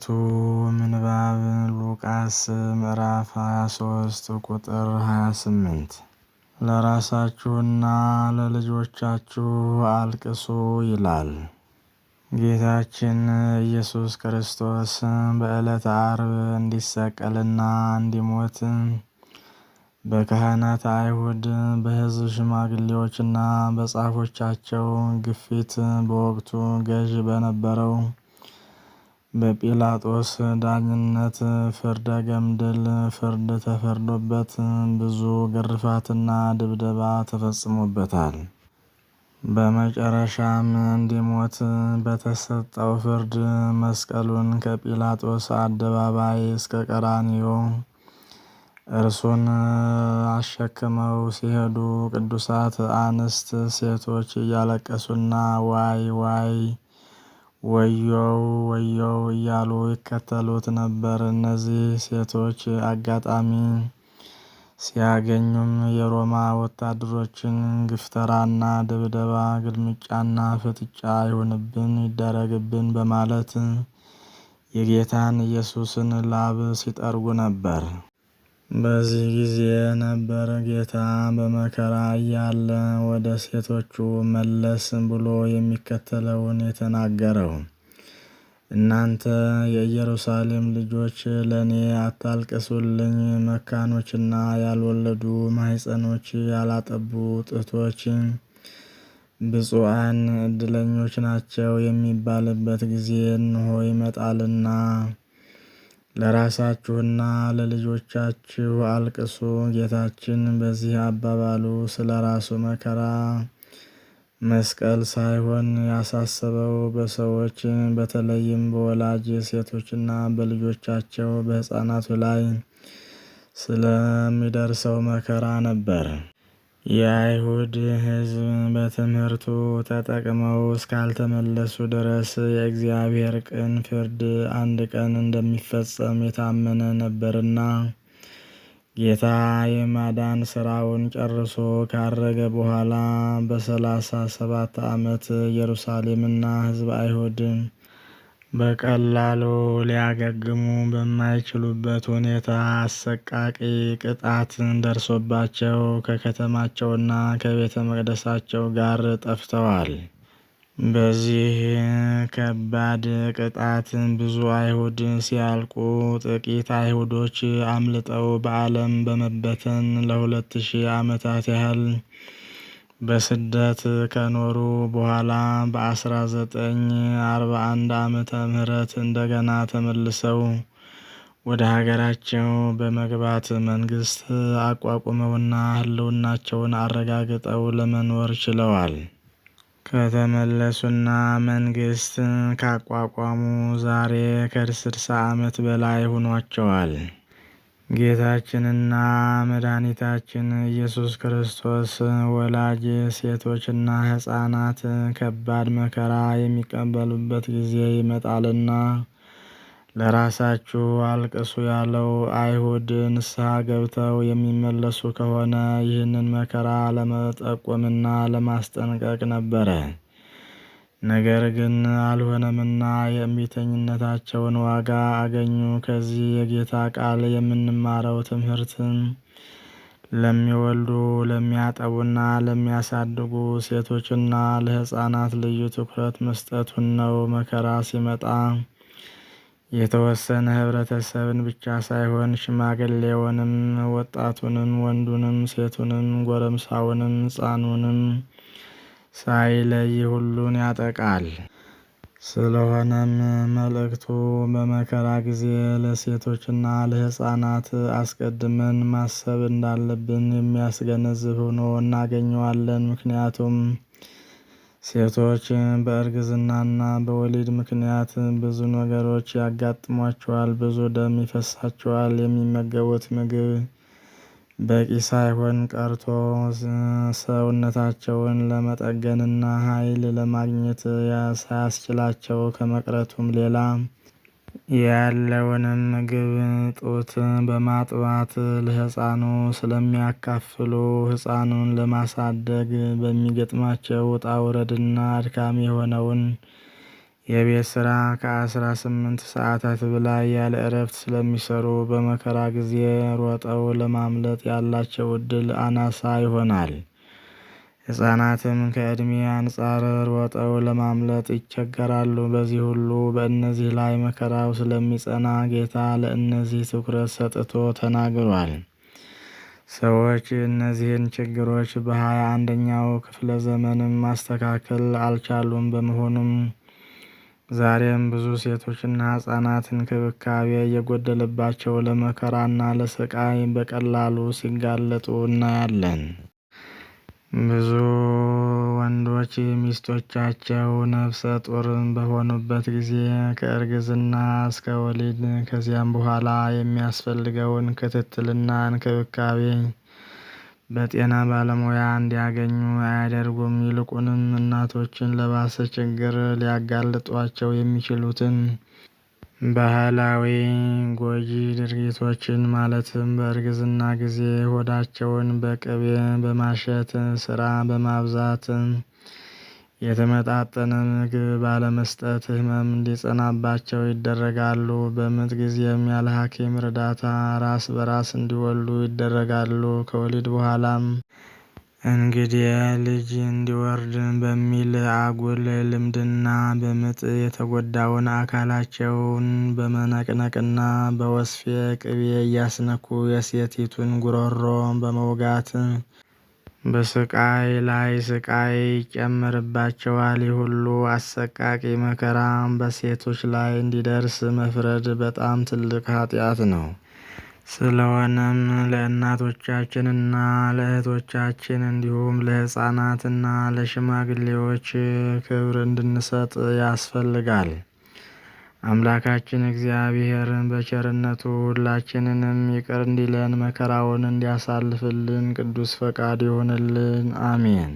የዕለቱ ምንባብ ሉቃስ ምዕራፍ 23 ቁጥር 28 ለራሳችሁና ለልጆቻችሁ አልቅሱ ይላል። ጌታችን ኢየሱስ ክርስቶስ በዕለተ ዓርብ እንዲሰቀልና እንዲሞት በካህናት አይሁድ፣ በሕዝብ ሽማግሌዎችና በጻፎቻቸው ግፊት በወቅቱ ገዥ በነበረው በጲላጦስ ዳኝነት ፍርደ ገምድል ፍርድ ተፈርዶበት ብዙ ግርፋትና ድብደባ ተፈጽሞበታል። በመጨረሻም እንዲሞት በተሰጠው ፍርድ መስቀሉን ከጲላጦስ አደባባይ እስከ ቀራንዮ እርሱን አሸክመው ሲሄዱ ቅዱሳት አንስት ሴቶች እያለቀሱና ዋይ ዋይ ወዮው ወዮው እያሉ ይከተሉት ነበር። እነዚህ ሴቶች አጋጣሚ ሲያገኙም የሮማ ወታደሮችን ግፍተራና ድብደባ፣ ግልምጫና ፍጥጫ ይሁንብን ይደረግብን በማለት የጌታን ኢየሱስን ላብ ሲጠርጉ ነበር። በዚህ ጊዜ ነበር ጌታ በመከራ እያለ ወደ ሴቶቹ መለስ ብሎ የሚከተለውን የተናገረው። እናንተ የኢየሩሳሌም ልጆች ለእኔ አታልቅሱልኝ። መካኖችና ያልወለዱ ማኅፀኖች ያላጠቡ ጡቶች ብፁዓን ዕድለኞች ናቸው የሚባልበት ጊዜ እንሆ ይመጣልና ለራሳችሁና ለልጆቻችሁ አልቅሱ። ጌታችን በዚህ አባባሉ ስለ ራሱ መከራ መስቀል ሳይሆን ያሳሰበው በሰዎች በተለይም በወላጅ ሴቶችና በልጆቻቸው በሕፃናቱ ላይ ስለሚደርሰው መከራ ነበር። የአይሁድ ሕዝብ በትምህርቱ ተጠቅመው እስካልተመለሱ ድረስ የእግዚአብሔር ቅን ፍርድ አንድ ቀን እንደሚፈጸም የታመነ ነበርና ጌታ የማዳን ሥራውን ጨርሶ ካረገ በኋላ በ37 ዓመት ኢየሩሳሌምና ሕዝብ አይሁድ በቀላሉ ሊያገግሙ በማይችሉበት ሁኔታ አሰቃቂ ቅጣት ደርሶባቸው ከከተማቸውና ከቤተ መቅደሳቸው ጋር ጠፍተዋል። በዚህ ከባድ ቅጣት ብዙ አይሁድ ሲያልቁ ጥቂት አይሁዶች አምልጠው በዓለም በመበተን ለ2000 ዓመታት ያህል በስደት ከኖሩ በኋላ በ1941 ዓመተ ምህረት እንደገና ተመልሰው ወደ ሀገራቸው በመግባት መንግስት አቋቁመውና ሕልውናቸውን አረጋግጠው ለመኖር ችለዋል። ከተመለሱና መንግስት ካቋቋሙ ዛሬ ከ60 ዓመት በላይ ሆኗቸዋል። ጌታችንና መድኃኒታችን ኢየሱስ ክርስቶስ ወላጅ ሴቶችና ሕፃናት ከባድ መከራ የሚቀበሉበት ጊዜ ይመጣልና ለራሳችሁ አልቅሱ ያለው አይሁድ ንስሐ ገብተው የሚመለሱ ከሆነ ይህንን መከራ ለመጠቆምና ለማስጠንቀቅ ነበረ። ነገር ግን አልሆነምና የእምቢተኝነታቸውን ዋጋ አገኙ። ከዚህ የጌታ ቃል የምንማረው ትምህርት ለሚወልዱ፣ ለሚያጠቡና ለሚያሳድጉ ሴቶችና ለሕፃናት ልዩ ትኩረት መስጠቱን ነው። መከራ ሲመጣ የተወሰነ ህብረተሰብን ብቻ ሳይሆን ሽማግሌውንም፣ ወጣቱንም፣ ወንዱንም፣ ሴቱንም፣ ጎረምሳውንም፣ ሕፃኑንም ሳይለይ ሁሉን ያጠቃል። ስለሆነም መልእክቱ በመከራ ጊዜ ለሴቶችና ለሕፃናት አስቀድመን ማሰብ እንዳለብን የሚያስገነዝብ ሆኖ እናገኘዋለን። ምክንያቱም ሴቶች በእርግዝናና በወሊድ ምክንያት ብዙ ነገሮች ያጋጥሟቸዋል። ብዙ ደም ይፈሳቸዋል። የሚመገቡት ምግብ በቂ ሳይሆን ቀርቶ ሰውነታቸውን ለመጠገንና ኃይል ለማግኘት ሳያስችላቸው ከመቅረቱም ሌላ ያለውንም ምግብ ጡት በማጥባት ለሕፃኑ ስለሚያካፍሉ ሕፃኑን ለማሳደግ በሚገጥማቸው ውጣ ውረድና አድካሚ የሆነውን የቤት ሥራ ከ18 ሰዓታት በላይ ያለ እረፍት ስለሚሰሩ በመከራ ጊዜ ሮጠው ለማምለጥ ያላቸው ዕድል አናሳ ይሆናል። ሕፃናትም ከዕድሜ አንጻር ሮጠው ለማምለጥ ይቸገራሉ። በዚህ ሁሉ በእነዚህ ላይ መከራው ስለሚጸና ጌታ ለእነዚህ ትኩረት ሰጥቶ ተናግሯል። ሰዎች እነዚህን ችግሮች በ21ኛው ክፍለ ዘመንም ማስተካከል አልቻሉም። በመሆኑም ዛሬም ብዙ ሴቶችና ሕፃናት እንክብካቤ እየጎደለባቸው ለመከራና ለስቃይ በቀላሉ ሲጋለጡ እናያለን። ብዙ ወንዶች ሚስቶቻቸው ነፍሰ ጡር በሆኑበት ጊዜ ከእርግዝና እስከ ወሊድ ከዚያም በኋላ የሚያስፈልገውን ክትትልና እንክብካቤ በጤና ባለሙያ እንዲያገኙ አያደርጉም። ይልቁንም እናቶችን ለባሰ ችግር ሊያጋልጧቸው የሚችሉትን ባህላዊ ጎጂ ድርጊቶችን ማለትም በእርግዝና ጊዜ ሆዳቸውን በቅቤ በማሸት፣ ስራ በማብዛት፣ የተመጣጠነ ምግብ ባለመስጠት ህመም እንዲጸናባቸው ይደረጋሉ። በምጥ ጊዜም ያለ ሐኪም እርዳታ ራስ በራስ እንዲወልዱ ይደረጋሉ። ከወሊድ በኋላም እንግዲህ ልጅ እንዲወርድ በሚል አጉል ልምድና በምጥ የተጎዳውን አካላቸውን በመነቅነቅና በወስፌ ቅቤ እያስነኩ የሴቲቱን ጉሮሮ በመውጋት በስቃይ ላይ ስቃይ ይጨመርባቸዋል። ይህ ሁሉ አሰቃቂ መከራ በሴቶች ላይ እንዲደርስ መፍረድ በጣም ትልቅ ኃጢአት ነው። ስለሆነም ለእናቶቻችንና ለእህቶቻችን እንዲሁም ለሕፃናትና ለሽማግሌዎች ክብር እንድንሰጥ ያስፈልጋል። አምላካችን እግዚአብሔር በቸርነቱ ሁላችንንም ይቅር እንዲለን መከራውን እንዲያሳልፍልን ቅዱስ ፈቃድ ይሆንልን። አሜን።